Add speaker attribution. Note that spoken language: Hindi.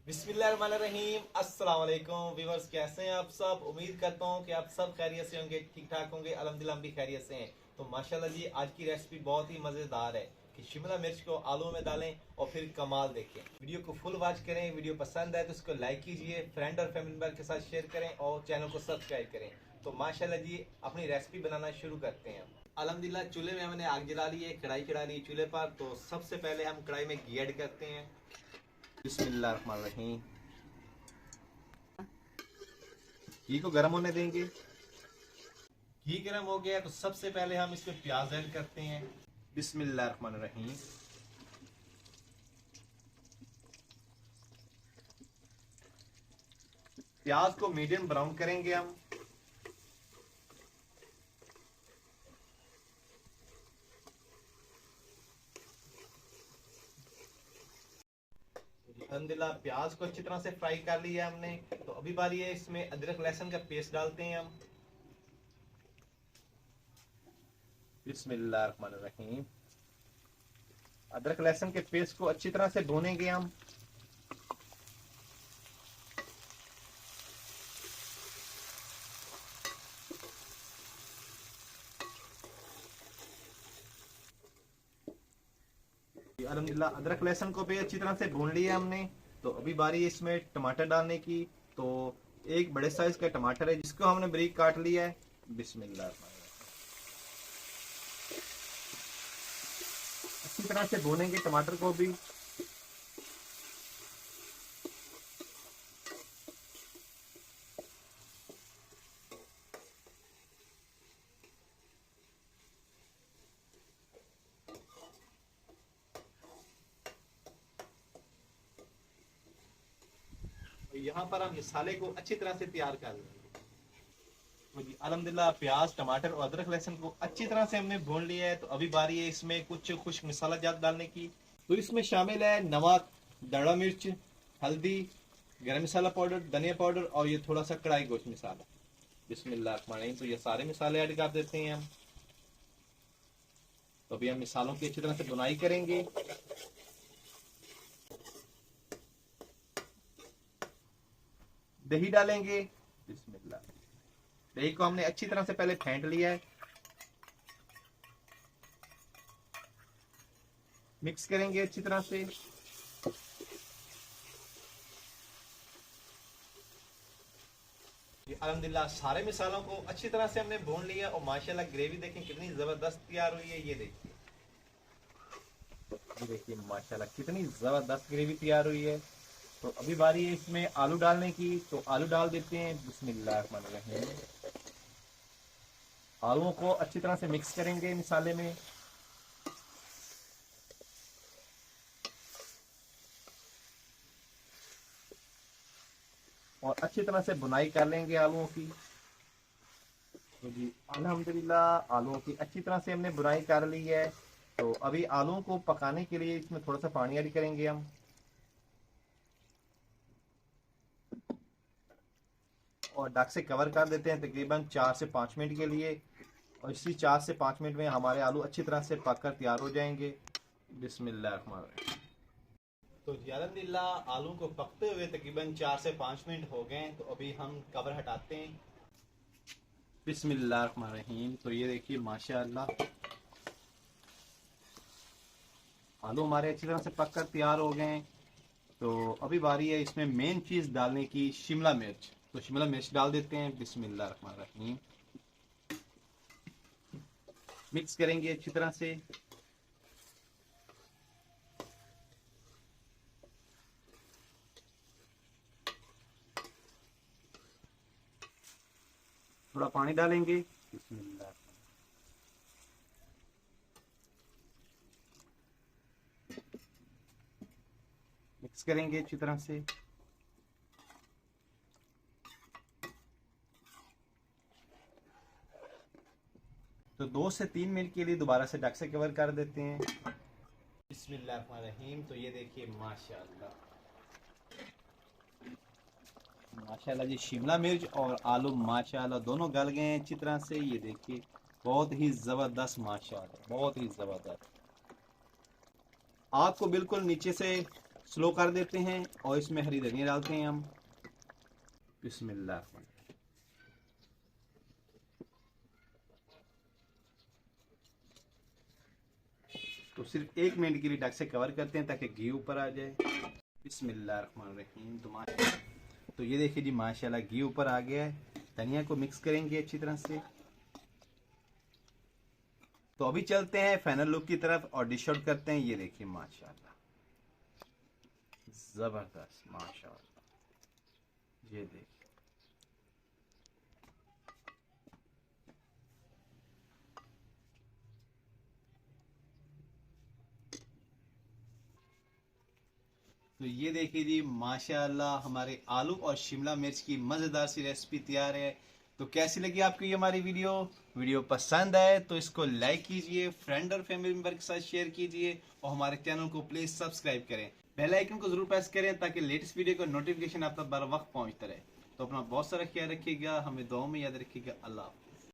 Speaker 1: बिस्मिल्लाहिर्रहमानिर्रहीम। अस्सलाम वालेकुम व्यूअर्स, कैसे हैं आप सब। उम्मीद करता हूं कि आप सब खैरियत से होंगे, ठीक ठाक होंगे। अल्हम्दुलिल्लाह हम भी खैरियत से हैं। तो माशाल्लाह जी, आज की रेसिपी बहुत ही मज़ेदार है कि शिमला मिर्च को आलू में डालें और फिर कमाल देखें। वीडियो को फुल वॉच करें। वीडियो पसंद आए तो उसको लाइक कीजिए, फ्रेंड और फैमिली मेंबर के साथ शेयर करें और चैनल को सब्सक्राइब करें। तो माशाल्लाह जी, अपनी रेसिपी बनाना शुरू करते हैं। अल्हम्दुलिल्लाह चूल्हे में हमने आग जला ली है, कढ़ाई चढ़ा ली चूल्हे पर। तो सबसे पहले हम कढ़ाई में घी ऐड करते हैं। बिस्मिल्लाहिर्रहमानिर्रहीम। घी को गर्म होने देंगे। घी गर्म हो गया तो सबसे पहले हम इसमें प्याज ऐड करते हैं। बिस्मिल्लाहिर्रहमानिर्रहीम। प्याज को मीडियम ब्राउन करेंगे हम। अल्हम्दुलिल्लाह प्याज को अच्छी तरह से फ्राई कर लिया हमने। तो अभी बारी है इसमें अदरक लहसुन का पेस्ट डालते हैं हम। बिस्मिल्लाहिर्रहमानिर्रहीम। अदरक लहसुन के पेस्ट को अच्छी तरह से भूनेंगे हम। अल्हम्दुलिल्लाह अदरक लहसुन को भी अच्छी तरह से भून लिया हमने। तो अभी बारी है इसमें टमाटर डालने की। तो एक बड़े साइज का टमाटर है जिसको हमने बारीक काट लिया है। बिस्मिल्लाह। अच्छी तरह से भूनेंगे टमाटर को भी। यहाँ पर हम मसाले को अच्छी तरह से तैयार कर लेंगे। तो जी अल्हम्दुलिल्लाह प्याज टमाटर और अदरक लहसुन को अच्छी तरह से हमने भून लिया है। तो अभी बारी है इसमें कुछ खुश्क मसाला जात डालने की। तो इसमें शामिल है नमक, दड़ा मिर्च, हल्दी, गरम मसाला पाउडर, धनिया पाउडर और ये थोड़ा सा कढ़ाई गोश्त मसाला। बिस्मिल्लाहिर्रहमानिर्रहीम। तो ये सारे मसाले ऐड कर देते हैं हम। तो अभी हम मसालों की अच्छी तरह से बुनाई करेंगे। दही डालेंगे। बिस्मिल्लाह। दही को हमने अच्छी तरह से पहले फेंट लिया है। मिक्स करेंगे अच्छी तरह से। अल्हम्दुलिल्लाह सारे मसालों को अच्छी तरह से हमने भून लिया और माशाल्लाह ग्रेवी देखें कितनी जबरदस्त तैयार हुई है। ये देखिए माशाल्लाह कितनी जबरदस्त ग्रेवी तैयार हुई है। तो अभी बारी है इसमें आलू डालने की। तो आलू डाल देते हैं। बिस्मिल्लाहिर्रहमानिर्रहीम। आलूओं को अच्छी तरह से मिक्स करेंगे मसाले में। और अच्छी तरह से बुनाई कर लेंगे आलूओं की। तो जी अल्हम्दुलिल्लाह आलूओं की अच्छी तरह से हमने बुनाई कर ली है। तो अभी आलूओं को पकाने के लिए इसमें थोड़ा सा पानी ऐड करेंगे हम। और ढक से कवर कर देते हैं तकरीबन 4 से 5 मिनट के लिए। और इसी 4 से 5 मिनट में हमारे आलू अच्छी तरह से पककर तैयार हो जाएंगे। बिस्मिल्लाह। तो अल्हम्दुलिल्लाह आलू को पकते हुए तकरीबन 4 से 5 मिनट हो गए। तो अभी हम कवर हटाते हैं। बिस्मिल्लाहिर्रहमानिर्रहीम। तो ये देखिए माशाअल्लाह आलू हमारे अच्छी तरह से पककर तैयार हो गए हैं। तो अभी बारी है इसमें मेन चीज डालने की, शिमला मिर्च। तो शिमला मिर्च डाल देते हैं। बिस्मिल्लाहिर्रहमानिर्रहीम। मिक्स करेंगे अच्छी तरह से। थोड़ा पानी डालेंगे। बिस्मिल्लाह। मिक्स करेंगे अच्छी तरह से। तो 2 से 3 मिनट के लिए दोबारा से ढक से कवर कर देते हैं। बिस्मिल्लाहिर्रहमानिर्रहीम। तो ये देखिए माशाअल्लाह माशाल्लाह जी, शिमला मिर्च और आलू माशाल्लाह दोनों गल गए हैं अच्छी तरह से। ये देखिए बहुत ही जबरदस्त माशाल्लाह, बहुत ही जबरदस्त। आग को बिल्कुल नीचे से
Speaker 2: स्लो कर देते हैं और इसमें हरी धनिया डालते हैं हम। बिस्मिल्लाह। तो सिर्फ 1 मिनट के लिए ढक से कवर करते हैं ताकि घी ऊपर आ जाए। बिस्मिल्लाहिर्रहमानिर्रहीम। तो ये देखिए जी माशाल्लाह घी ऊपर आ गया है। धनिया को मिक्स करेंगे अच्छी तरह से। तो अभी चलते हैं फाइनल लुक की तरफ और डिश आउट करते हैं। ये देखिए माशाल्लाह जबरदस्त माशाल्लाह। ये देखिए तो ये देखिए जी माशाल्लाह हमारे आलू और शिमला मिर्च की मज़ेदार सी रेसिपी तैयार है। तो कैसी लगी आपको ये हमारी वीडियो पसंद आए तो इसको लाइक कीजिए, फ्रेंड और फैमिली मेंबर के साथ शेयर कीजिए और हमारे चैनल को प्लीज सब्सक्राइब करें। बेल आइकन को जरूर प्रेस करें ताकि लेटेस्ट वीडियो का नोटिफिकेशन आप तक बर वक्त पहुंचता रहे। तो अपना बहुत सारा ख्याल रखिएगा, हमें दुआओं में याद रखिएगा। अल्लाह।